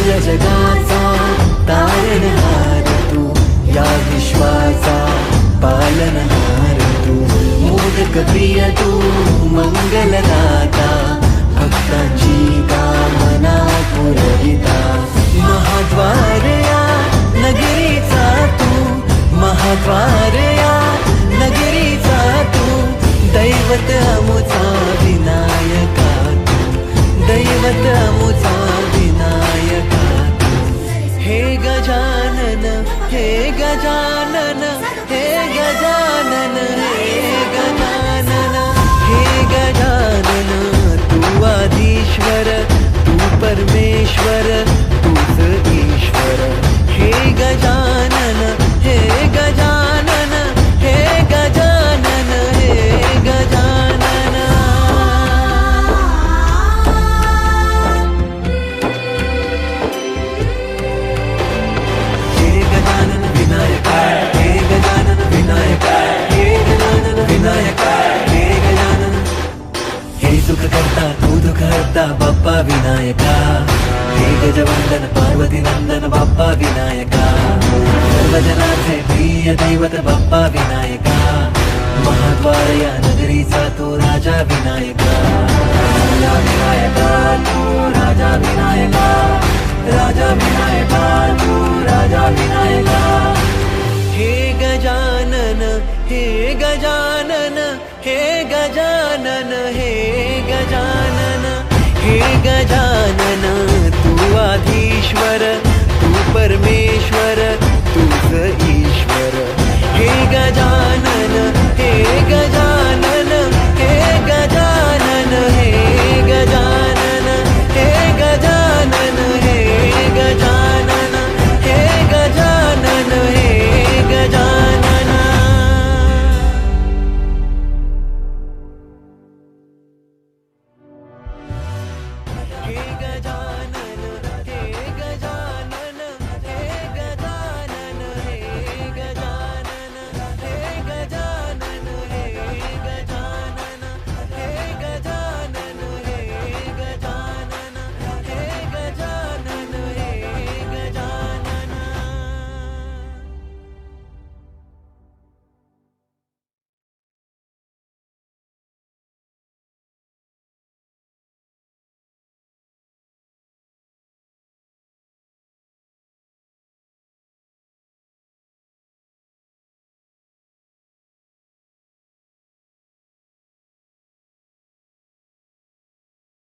या जगाचा तारणहार तू, या विश्वाचा पालनहार तू, मोदक प्रिय तू, मंगलदाता, भक्तांची कामना पुरविता, महाद्वार या नगरीचा तू, महाद्वार या नगरीचा तू, दैवत अमुचा विनायका तू, दैवत अमुचा विनायका तू. हे गजानन, हे गजानन, हे गजानन, हे गजानन, हे गजानन, तू आधीश्वर, तू परमेश्वर, तूच ईश्वर. हे गजानन, हे गजानन, हे गजानन, हे गजानन. हे गजानन विनायका, हे गजानन विनायका, हे गजानन विनायका, हे गजानन. हे सुख करता तू दुःख हरता बाप्पा विनायका, हे गजवंदन पार्वती नंदन बाप्पा विनायका, सर्वजनांचे प्रिय दैवत बाप्पा विनायका, महाद्वार या नगरीचा तो राजा विनायका, राजा विनायका तू, राजा विनायका, राजा विनायका तू, राजा विनायका. हे गजानन, हे गजानन, हे गजानन, हे गजानन, हे गजानन, तू आधीश्वर, तू परमेश्वर, तूच ईश्वर. हे गजानन,